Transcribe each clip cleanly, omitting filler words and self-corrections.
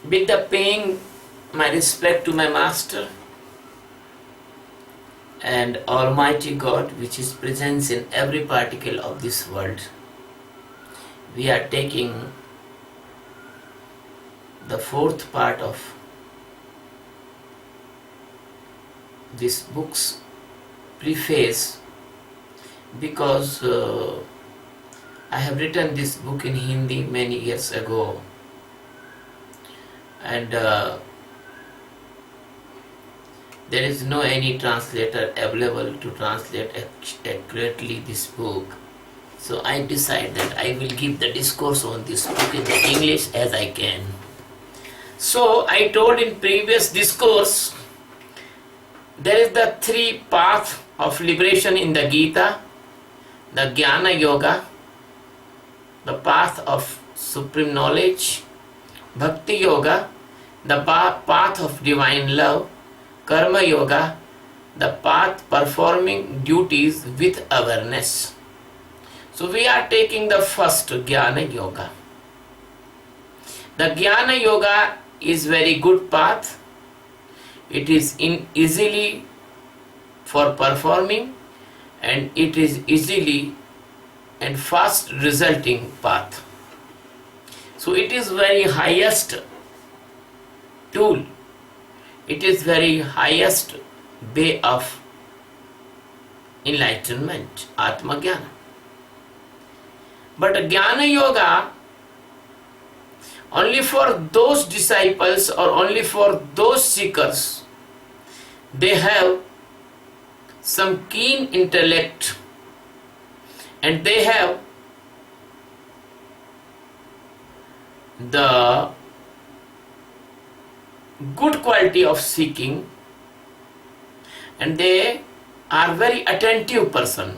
with the paying my respect to my Master and Almighty God, which is present in every particle of this world, we are taking the fourth part of this book's preface, because I have written this book in Hindi many years ago, and there is no any translator available to translate accurately this book. So I decide that I will give the discourse on this book in the English as I can. So I told in previous discourse, there is the three paths of liberation in the Gita: the Jnana Yoga, the path of supreme knowledge; Bhakti Yoga, the path of divine love; Karma Yoga, the path performing duties with awareness. So we are taking the first, Jnana Yoga. The Jnana Yoga is very good path. It is easily for performing, and it is easily and fast resulting path. So it is very highest tool. It is very highest way of enlightenment, Atma Jnana. But Jnana Yoga only for those disciples or only for those seekers, they have some keen intellect and they have the good quality of seeking, and they are very attentive person.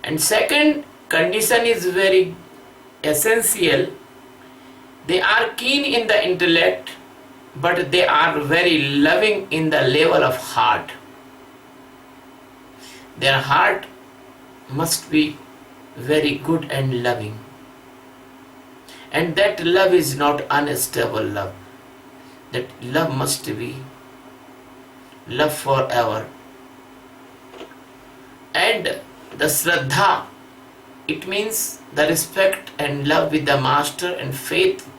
And second condition is very essential. They are keen in the intellect, but they are very loving in the level of heart. Their heart must be very good and loving. And that love is not unstable love. That love must be love forever. And the Shraddha, it means the respect and love with the Master and faith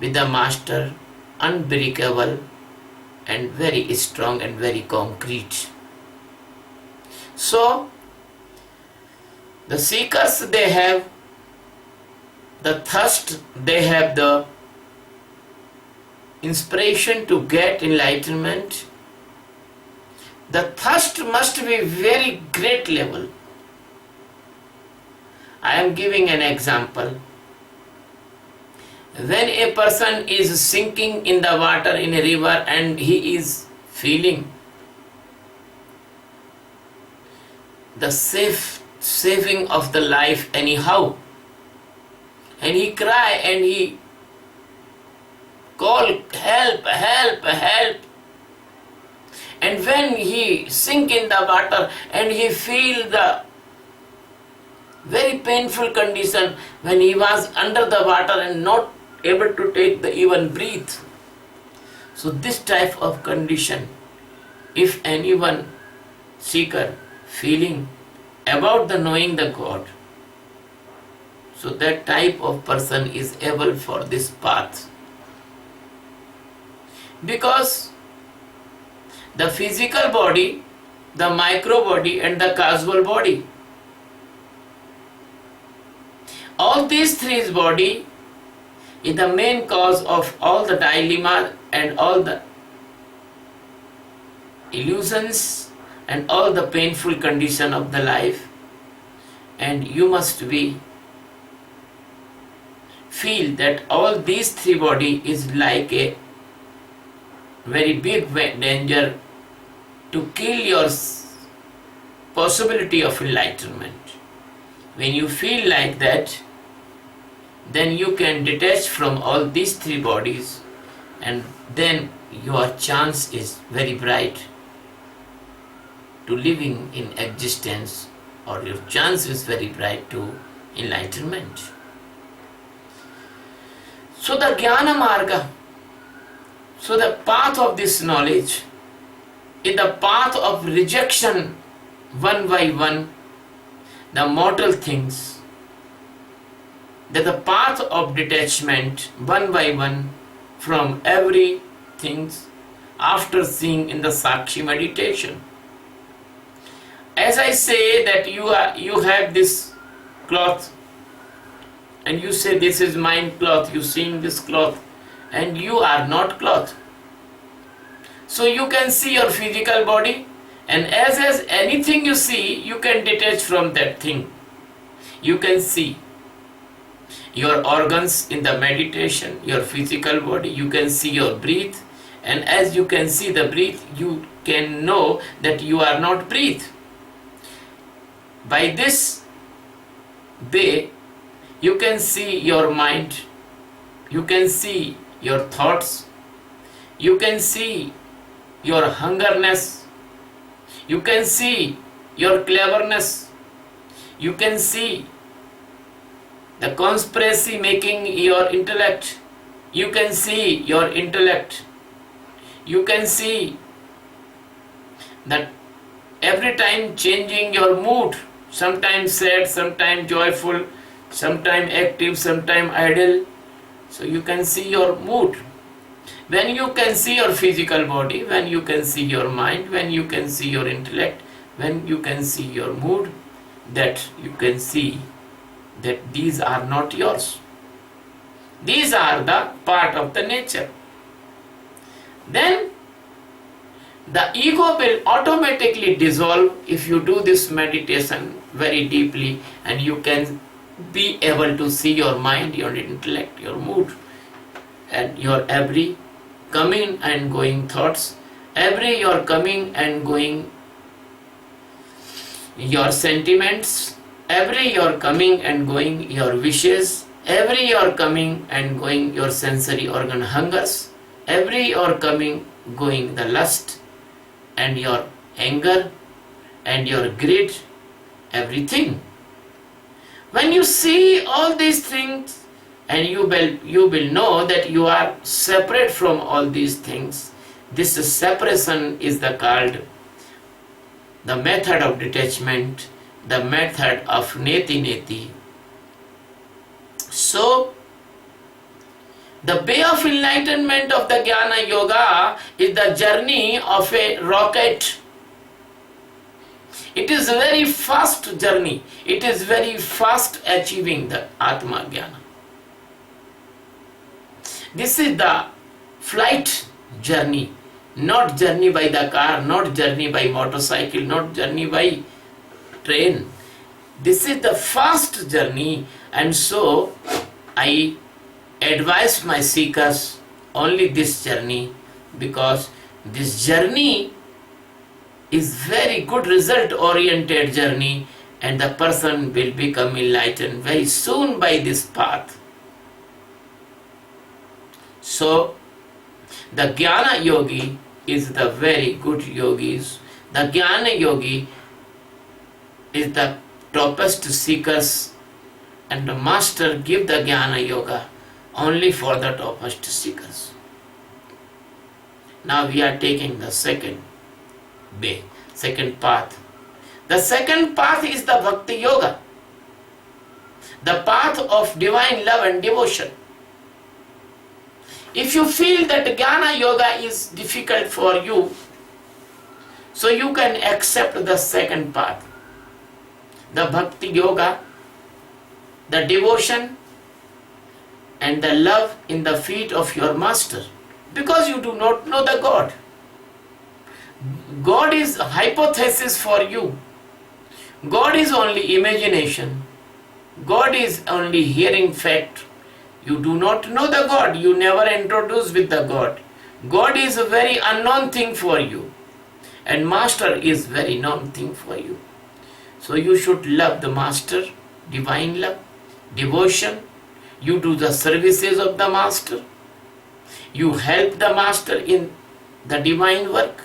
with the Master, unbreakable and very strong and very concrete. So, the seekers, they have the thirst, they have the inspiration to get enlightenment. The thirst must be very great level. I am giving an example. When a person is sinking in the water in a river and he is feeling the saving of the life anyhow, and he cry and he call help, help, help, and when he sink in the water and he feel the very painful condition when he was under the water and not able to take the even breath. So this type of condition, if anyone seeker feeling about the knowing the God, so that type of person is able for this path. Because the physical body, the micro body and the causal body, all these three body is the main cause of all the dilemma and all the illusions and all the painful condition of the life. And you must be feel that all these three body is like a very big danger to kill your possibility of enlightenment. When you feel like that, then you can detach from all these three bodies, and then your chance is very bright to living in existence, or your chance is very bright to enlightenment. So the Jnana Marga, so the path of this knowledge is the path of rejection one by one, the mortal things. That the path of detachment one by one from everything after seeing in the Sakshi meditation. As I say that you have this cloth and you say this is mine cloth, you seeing this cloth and you are not cloth. So you can see your physical body, and as anything you see, you can detach from that thing. You can see your organs in the meditation, your physical body, you can see your breath, and as you can see the breath, you can know that you are not breath. By this way, you can see your mind, you can see your thoughts, you can see your hungerness, you can see your cleverness, you can see the conspiracy making your intellect, you can see your intellect, you can see that every time changing your mood, sometimes sad, sometimes joyful, sometimes active, sometimes idle. So you can see your mood. When you can see your physical body, when you can see your mind, when you can see your intellect, when you can see your mood, that you can see that these are not yours. These are the part of the nature. Then the ego will automatically dissolve if you do this meditation very deeply, and you can be able to see your mind, your intellect, your mood, and your every coming and going thoughts, every your coming and going your sentiments, every your coming and going your wishes, every your coming and going your sensory organ hungers, every your coming going the lust and your anger and your greed, everything. When you see all these things, and you will know that you are separate from all these things. This separation is called the method of detachment, the method of neti neti. So the way of enlightenment of the Jnana Yoga is the journey of a rocket. It is a very fast journey. It is very fast achieving the Atma Jnana. This is the flight journey, not journey by the car, not journey by motorcycle, not journey by train. This is the fast journey, and so I advise my seekers only this journey, because this journey is very good result oriented journey, and the person will become enlightened very soon by this path. So the Jnana Yogi is the very good yogis. The Jnana Yogi is the topest seekers, and the master give the Jnana Yoga only for the topest seekers. Now we are taking the second way, second path. The second path is the Bhakti Yoga, the path of divine love and devotion. If you feel that Jnana Yoga is difficult for you, so you can accept the second path, the Bhakti Yoga, the devotion and the love in the feet of your master, because you do not know the God. God is a hypothesis for you. God is only imagination. God is only hearing fact. You do not know the God. You never introduce with the God. God is a very unknown thing for you, and master is very known thing for you. So you should love the master, divine love, devotion. You do the services of the master. You help the master in the divine work.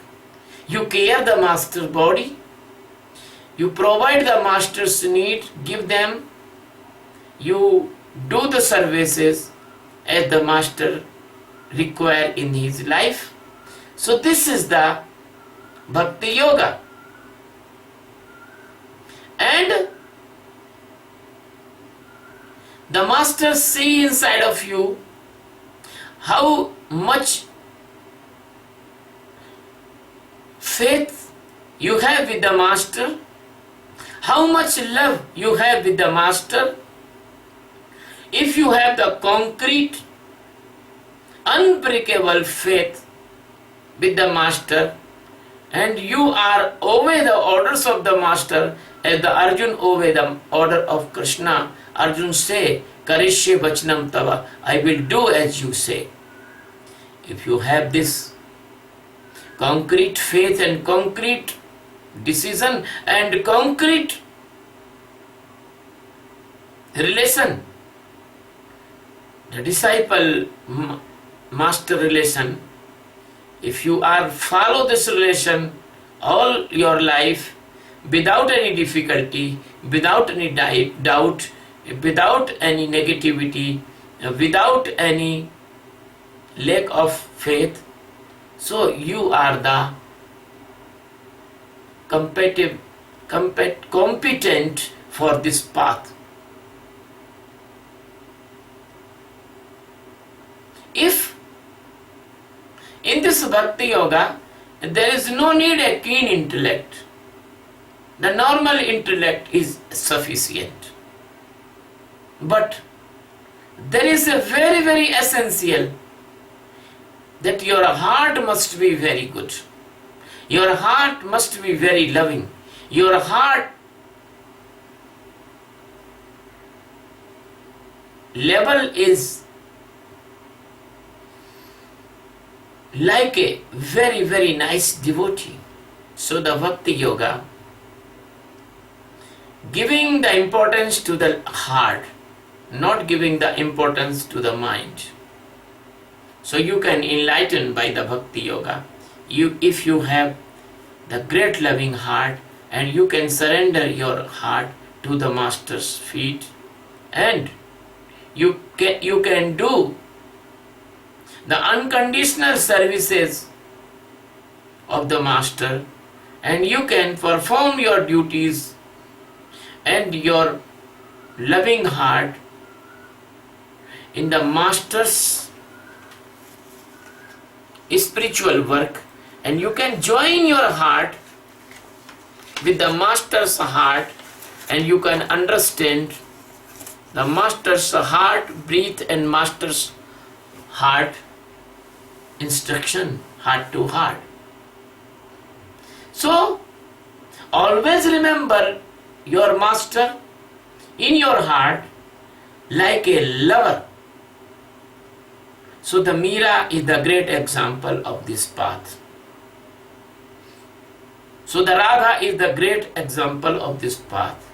You care the master's body. You provide the master's need, give them. You do the services, as the master require in his life. So this is the Bhakti Yoga. And the master see inside of you how much faith you have with the master, how much love you have with the master. If you have the concrete, unbreakable faith with the master, and you are obey the orders of the master, as the Arjun obey the order of Krishna. Arjun say, Karishye Vachanam Tava, I will do as you say. If you have this concrete faith and concrete decision and concrete relation, the disciple master relation, if you are follow this relation all your life without any difficulty, without any doubt, without any negativity, without any lack of faith, so you are the competent for this path. If in this Bhakti Yoga there is no need a keen intellect, the normal intellect is sufficient. But there is a very, very essential that your heart must be very good. Your heart must be very loving. Your heart level is like a very, very nice devotee. So the Bhakti Yoga, giving the importance to the heart, not giving the importance to the mind. So you can enlighten by the Bhakti Yoga. If you have the great loving heart, and you can surrender your heart to the master's feet, and you can do the unconditional services of the master, and you can perform your duties and your loving heart in the master's spiritual work, and you can join your heart with the master's heart, and you can understand the master's heart breath and master's heart instruction, heart to heart. So always remember your master in your heart like a lover. So the Meera is the great example of this path. So the Radha is the great example of this path.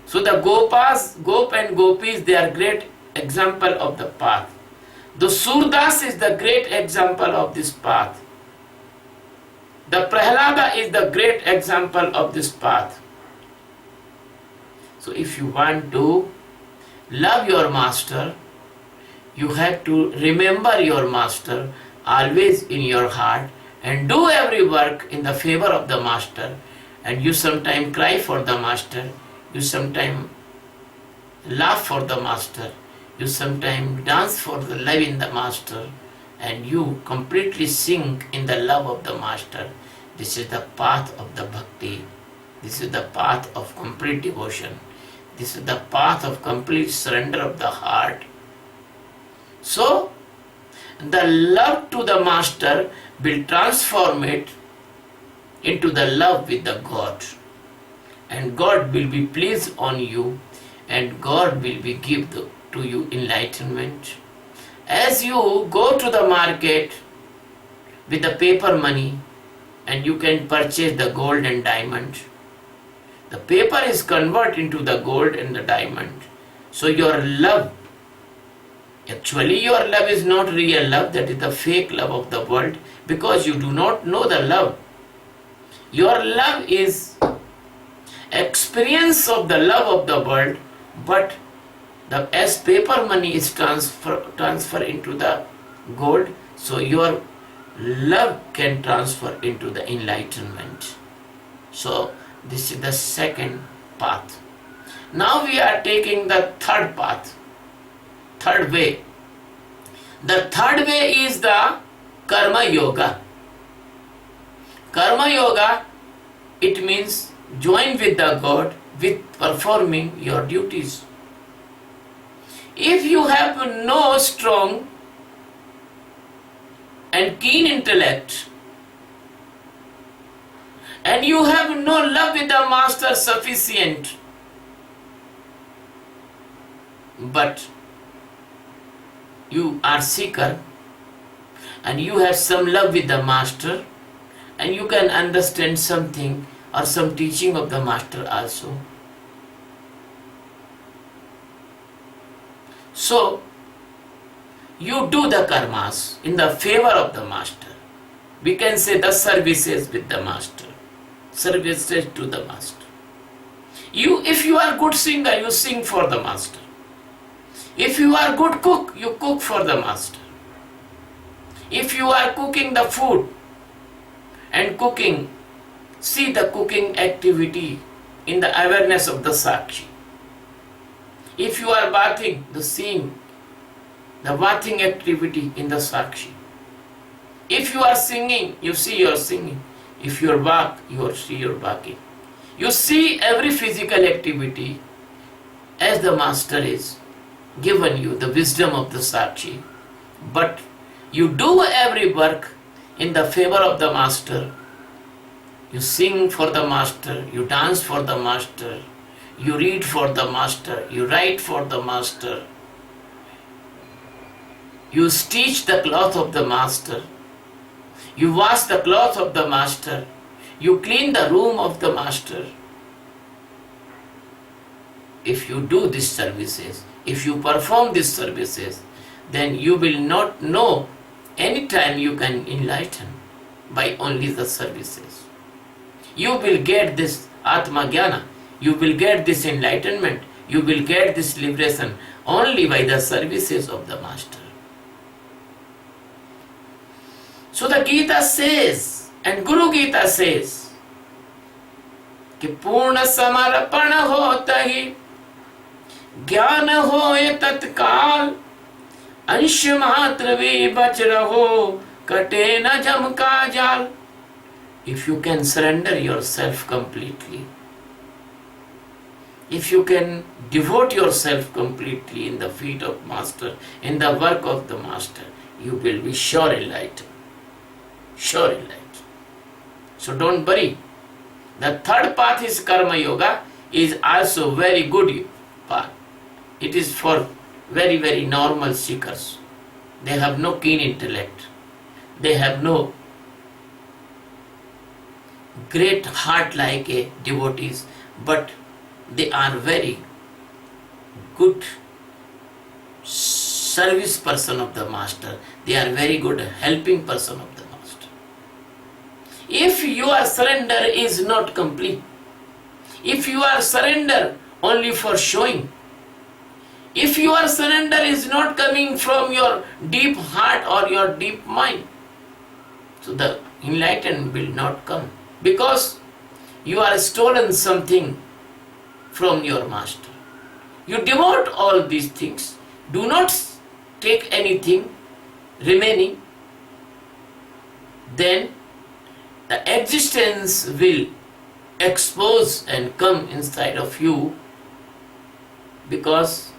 So the Gop and Gopis, they are great example of the path. The Surdas is the great example of this path. The Prahlada is the great example of this path. So if you want to love your master, you have to remember your master always in your heart and do every work in the favor of the master. And you sometimes cry for the master, you sometimes laugh for the master, you sometimes dance for the love in the master, and you completely sink in the love of the master. This is the path of the bhakti. This is the path of complete devotion. This is the path of complete surrender of the heart. So, the love to the master will transform it into the love with the God. And God will be pleased on you, and God will be give to you enlightenment. As you go to the market with the paper money, and you can purchase the gold and diamond, the paper is converted into the gold and the diamond. So your love, actually your love is not real love, that is the fake love of the world, because you do not know the love. Your love is experience of the love of the world, but As paper money is transfer into the gold, so your love can transfer into the enlightenment. So this is the second path. Now we are taking the third path, third way. The third way is the karma yoga. Karma yoga, it means join with the God with performing your duties. If you have no strong and keen intellect, and you have no love with the master sufficient, but you are seeker and you have some love with the master, and you can understand something or some teaching of the master also. So you do the karmas in the favor of the master. We can say the services with the master, services to the master. If you are good singer, you sing for the master. If you are good cook, you cook for the master. If you are cooking the food and cooking, see the cooking activity in the awareness of the Sakshi. If you are bathing, the seeing, the bathing activity in the Sakshi. If you are singing, you see your singing. If you are back, you see your backing. You see every physical activity as the master is given you the wisdom of the Sakshi. But you do every work in the favor of the master. You sing for the master, you dance for the master, you read for the master, you write for the master, you stitch the cloth of the master, you wash the cloth of the master, you clean the room of the master. If you do these services, if you perform these services, then you will not know any time you can enlighten by only the services. You will get this Atma Jnana, you will get this enlightenment, you will get this liberation only by the services of the master. So the Gita says, and Guru Gita says, कि पूर्ण समर्पण होता ही ज्ञान होए तत्काल, अंश मात्र भी बच रहो, कटे न जम का जाल. If you can surrender yourself completely, if you can devote yourself completely in the feet of master, in the work of the master, you will be sure enlightened. Sure enlightened. So don't worry. The third path is karma yoga, is also very good path. It is for very, very normal seekers. They have no keen intellect. They have no great heart like a devotees, but they are very good service person of the master. They are very good helping person of the master. If your surrender is not complete, if you are surrender only for showing, if your surrender is not coming from your deep heart or your deep mind, so the enlightenment will not come, because you are stolen something from your master. You devote all these things, do not take anything remaining, then the existence will expose and come inside of you, because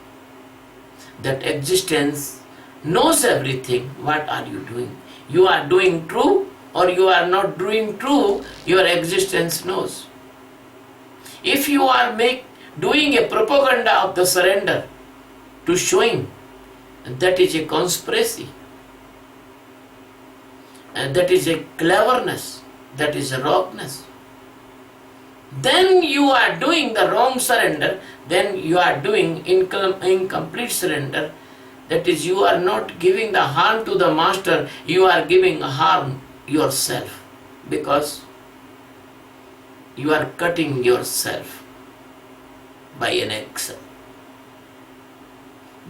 that existence knows everything. What are you doing? You are doing true or you are not doing true, your existence knows. If you are doing a propaganda of the surrender to showing, that is a conspiracy, and that is a cleverness, that is a wrongness. Then you are doing the wrong surrender, then you are doing incomplete surrender. That is, you are not giving the harm to the master, you are giving harm yourself, because you are cutting yourself by an action.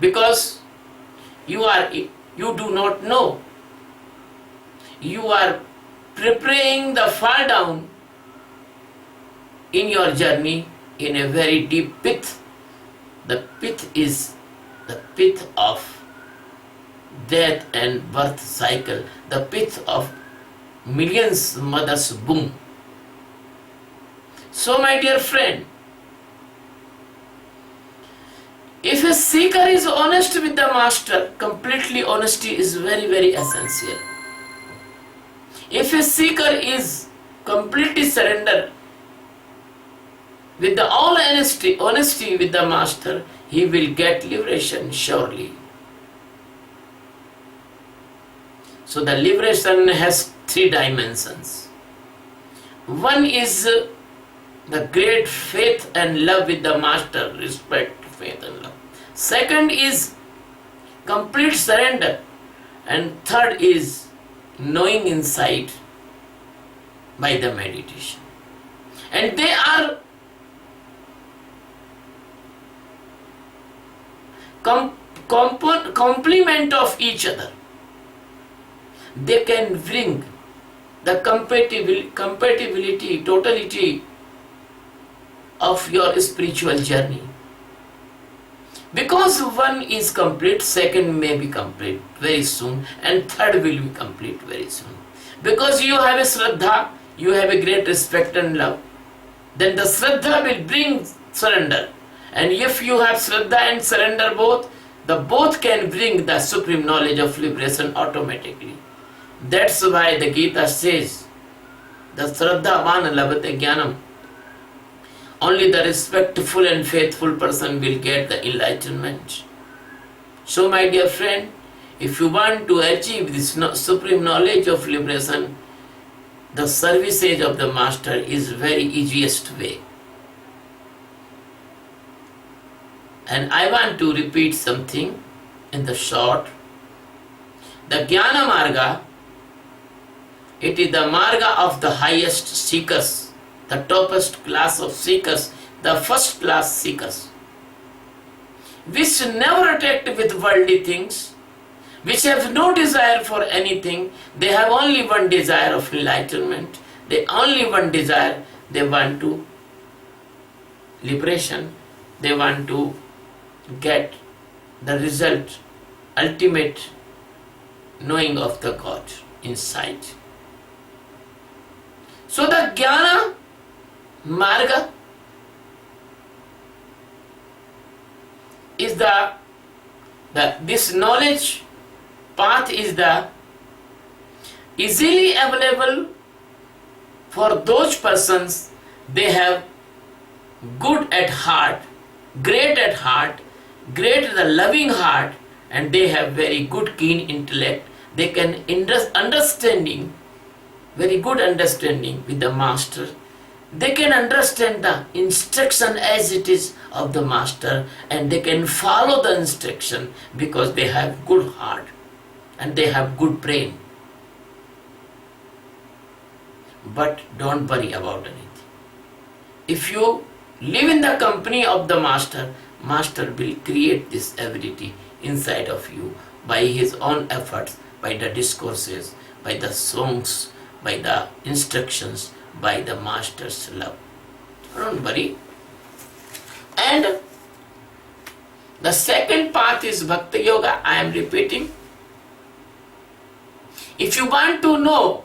because you do not know. You are preparing the fall down in your journey in a very deep pit. The pit is the pit of death and birth cycle, the pit of millions mothers' womb. So my dear friend, if a seeker is honest with the master, completely honesty is very, very essential. If a seeker is completely surrendered with the all honesty with the master, he will get liberation surely. So the liberation has three dimensions. One is the great faith and love with the master, respect, faith and love. Second is complete surrender. And third is knowing insight by the meditation. And they are complement of each other. They can bring the compatibility, totality of your spiritual journey. Because one is complete, second may be complete very soon, and third will be complete very soon. Because you have a Shraddha, you have a great respect and love, then the Shraddha will bring surrender. And if you have Shraddha and surrender both, the both can bring the supreme knowledge of liberation automatically. That's why the Gita says, the Shraddha Vana Labhate Jnanam. Only the respectful and faithful person will get the enlightenment. So my dear friend, if you want to achieve this supreme knowledge of liberation, the services of the master is very easiest way. And I want to repeat something in the short. The Jnana Marga, it is the Marga of the highest seekers, the topest class of seekers, the first class seekers, which never attacked with worldly things, which have no desire for anything. They have only one desire of enlightenment. They only one desire, they want to liberation. They want to get the result, ultimate knowing of the God inside. So the Jnana Marga is this knowledge path is the easily available for those persons. They have good at heart, great at heart, great the loving heart, and they have very good keen intellect. They can understanding, very good understanding with the master. They can understand the instruction as it is of the master, and they can follow the instruction because they have good heart and they have good brain. But don't worry about anything. If you live in the company of the master, master will create this ability inside of you by his own efforts, by the discourses, by the songs, by the instructions, by the master's love. Don't worry. And the second path is Bhakti Yoga. I am repeating. If you want to know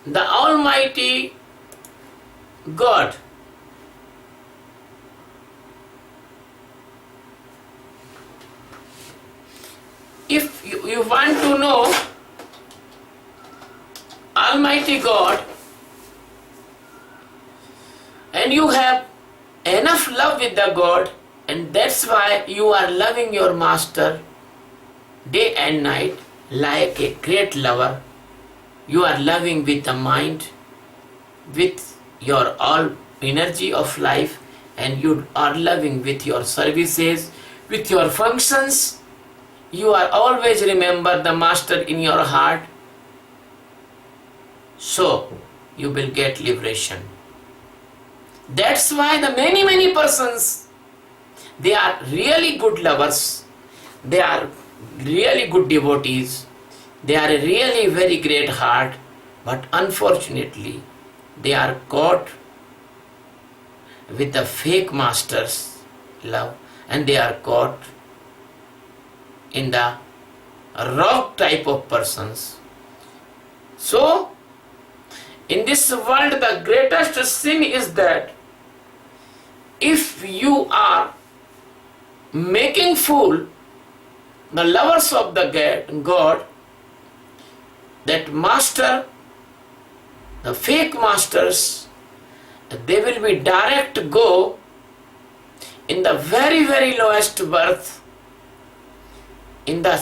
the Almighty God, if you want to know Almighty God, and you have enough love with the God, and that's why you are loving your master day and night like a great lover. You are loving with the mind, with your all energy of life, and you are loving with your services, with your functions. You are always remember the master in your heart. So you will get liberation. That's why the many persons, They are really good lovers. They are really good devotees. They are a really very great heart. But unfortunately, they are caught with the fake master's love, and they are caught in the wrong type of persons. So, in this world, the greatest sin is that if you are making fool the lovers of the God, that master, the fake masters, they will be direct go in the very, very lowest birth, in the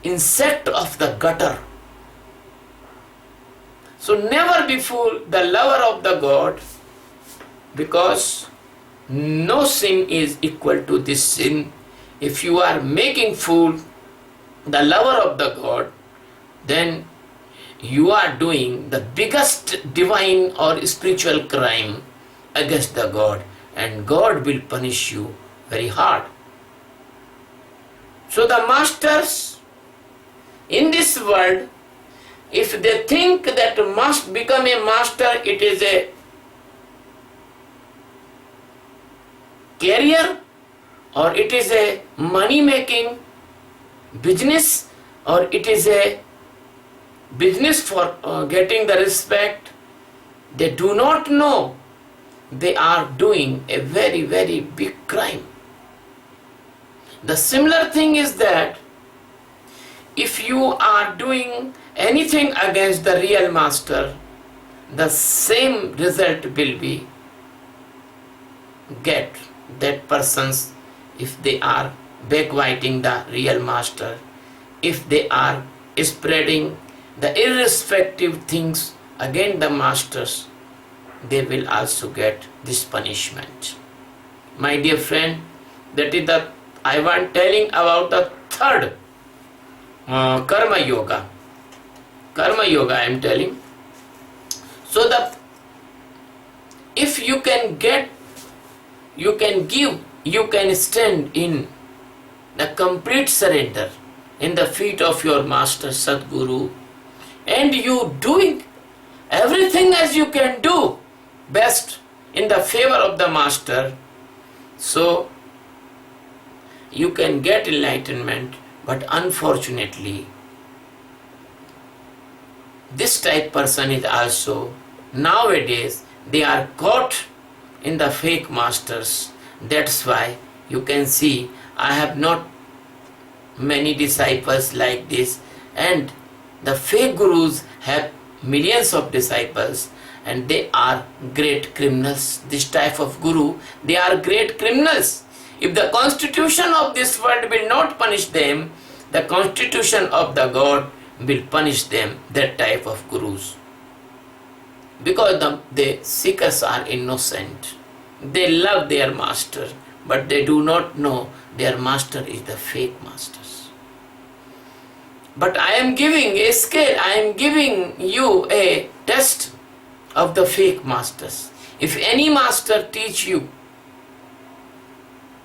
insect of the gutter. So never be fool the lover of the God, because no sin is equal to this sin. If you are making fool the lover of the God, then you are doing the biggest divine or spiritual crime against the God, and God will punish you very hard. So the masters in this world, if they think that must become a master, it is a career, or it is a money making business, or it is a business for getting the respect, they do not know they are doing a very, very big crime. The similar thing is that if you are doing anything against the real master, the same result will be get that persons, if they are backbiting the real master, if they are spreading the irrespective things against the masters, they will also get this punishment. My dear friend, that is the I want telling about the third karma yoga. Karma yoga I am telling. So if you can get, you can give, you can stand in the complete surrender in the feet of your master Sadguru, and you doing everything as you can do best in the favor of the master, so you can get enlightenment. But unfortunately, this type person is also nowadays they are caught in the fake masters. That's why you can see I have not many disciples like this, and the fake gurus have millions of disciples, and they are great criminals. This type of guru, they are great criminals. If the constitution of this world will not punish them, the constitution of the God will punish them, that type of gurus. Because the seekers are innocent. They love their master, but they do not know their master is the fake masters. But I am giving a scale, I am giving you a test of the fake masters. If any master teach you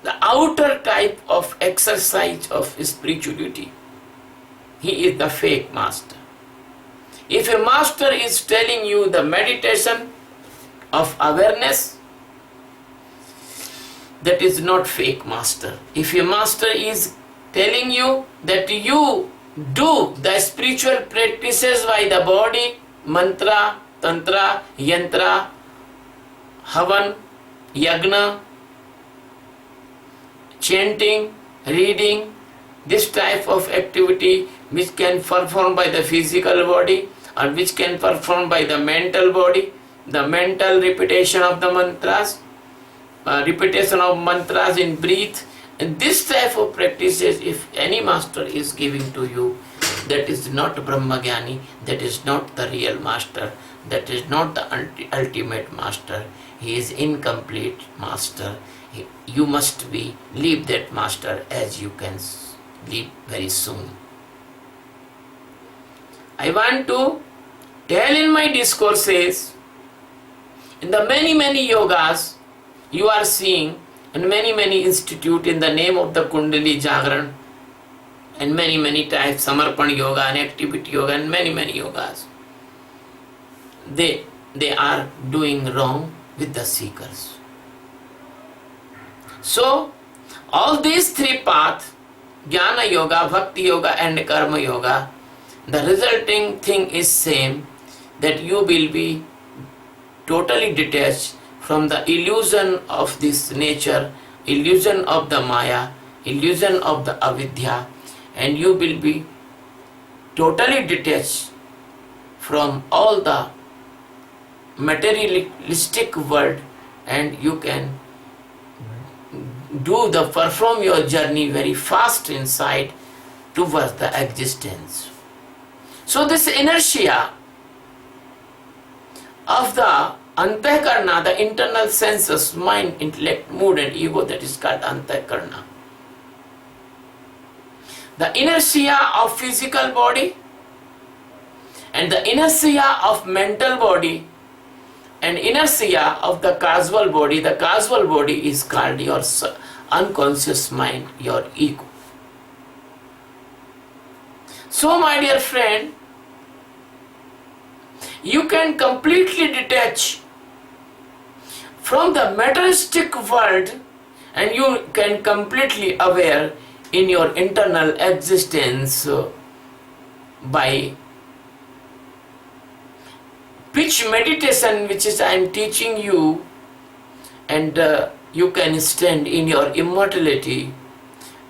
the outer type of exercise of spirituality, he is the fake master. If a master is telling you the meditation of awareness, that is not fake master. If a master is telling you that you do the spiritual practices by the body, mantra, tantra, yantra, havan, yagna, chanting, reading, this type of activity which can perform by the physical body or which can perform by the mental body, the mental repetition of the mantras, repetition of mantras in breath, and this type of practices, if any master is giving to you, that is not Brahmagyani, that is not the real master, that is not the ultimate master. He is incomplete master. You must leave that master as you can leave very soon. I want to tell in my discourses, in the many yogas, you are seeing and many institute in the name of the Kundali Jagran, and many types, Samarpan Yoga and Activity Yoga and many yogas. They are doing wrong with the seekers. So, all these three paths, Jnana Yoga, Bhakti Yoga and Karma Yoga, the resulting thing is same, that you will be totally detached from the illusion of this nature, illusion of the Maya, illusion of the Avidya, and you will be totally detached from all the materialistic world, and you can perform your journey very fast inside towards the existence. So this inertia of the Antakarna, the internal senses, mind, intellect, mood and ego, that is called Antakarna. The inertia of physical body and the inertia of mental body and inertia of the causal body. The causal body is called your unconscious mind, your ego. So my dear friend, you can completely detach from the materialistic world and you can completely aware in your internal existence by which meditation which is I am teaching you, and you can stand in your immortality,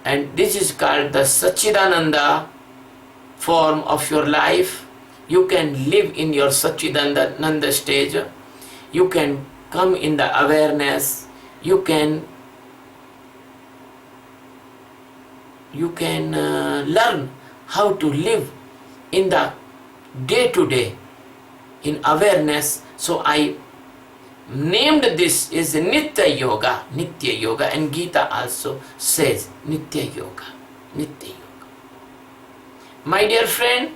and this is called the Satchidananda form of your life. You can live in your Satchidananda stage, you can come in the awareness, you can learn how to live in the day to day in awareness. So I named this is Nitya Yoga, and Gita also says Nitya Yoga. My dear friend,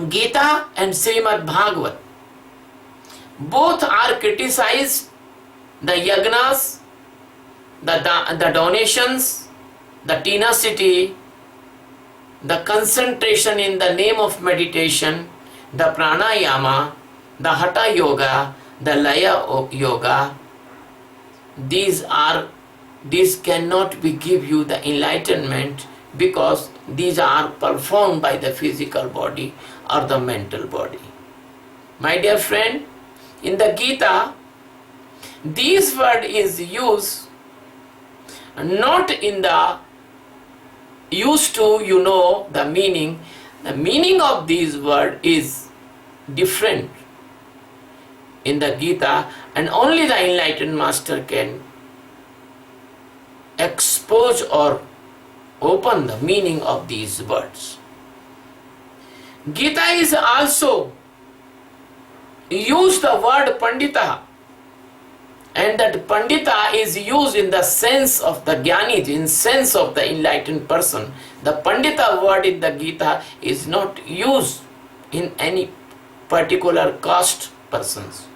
Gita and Srimad Bhagavat both are criticized the yagnas, the donations, the tenacity, the concentration in the name of meditation, the pranayama, the hatha yoga, the laya yoga. These cannot give you the enlightenment, because these are performed by the physical body or the mental body. My dear friend, in the Gita, this word is used not in the used to, the meaning. The meaning of this word is different in the Gita, and only the enlightened master can expose or open the meaning of these words. Gita is also used the word Pandita, and that Pandita is used in the sense of the Jnani, in sense of the enlightened person. The Pandita word in the Gita is not used in any particular caste persons.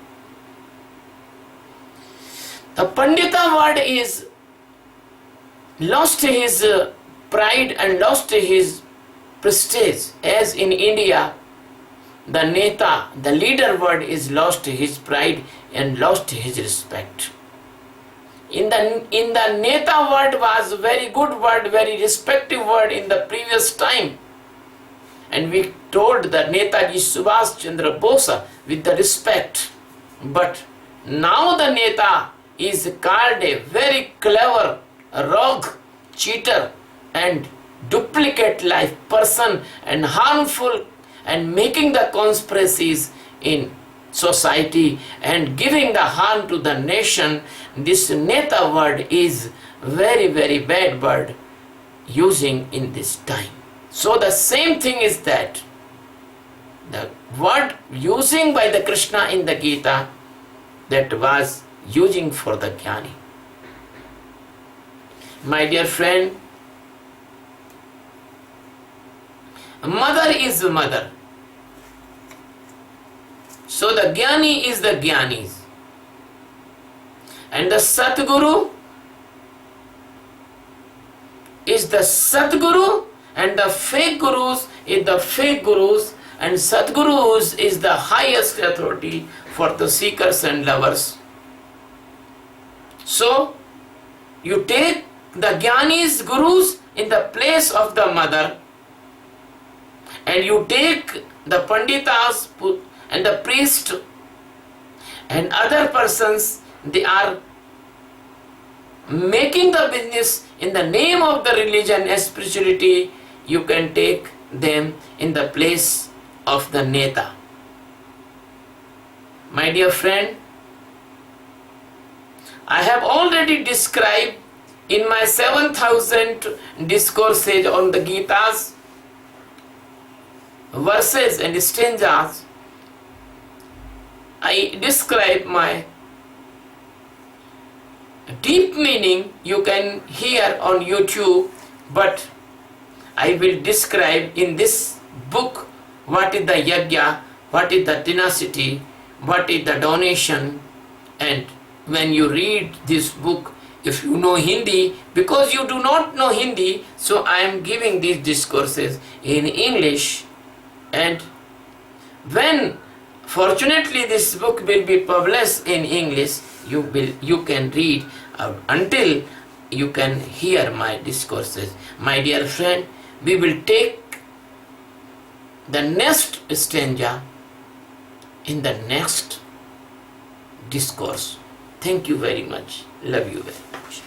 The Pandita word is lost his pride and lost his prestige, as in India the Neta, the leader word, is lost his pride and lost his respect. In the Neta word was very good word, very respective word in the previous time, and we told the Netaji Subhash Chandra Bose with the respect. But now the Neta is called a very clever rogue, cheater and duplicate life person, and harmful, and making the conspiracies in society and giving the harm to the nation. This Neta word is very bad word using in this time. So the same thing is that the word using by the Krishna in the Gita, that was using for the Jnani. My dear friend, mother is mother. So the Jnani is the Jnanis, And the Satguru is the Satguru, and the fake gurus is the fake gurus, and Satgurus is the highest authority for the seekers and lovers. So, you take the Jnanis, gurus in the place of the mother, and you take the Panditas and the priest and other persons, they are making the business in the name of the religion and spirituality. You can take them in the place of the Neta. My dear friend, I have already described in my 7,000 discourses on the Gita's verses and stanzas. I describe my deep meaning. You can hear on YouTube, but I will describe in this book what is the yajna, what is the tenacity, what is the donation. And when you read this book, if you know Hindi, because you do not know Hindi, so I am giving these discourses in English. And when fortunately this book will be published in English, you can read until you can hear my discourses. My dear friend, we will take the next stanza in the next discourse. Thank you very much. Love you very much.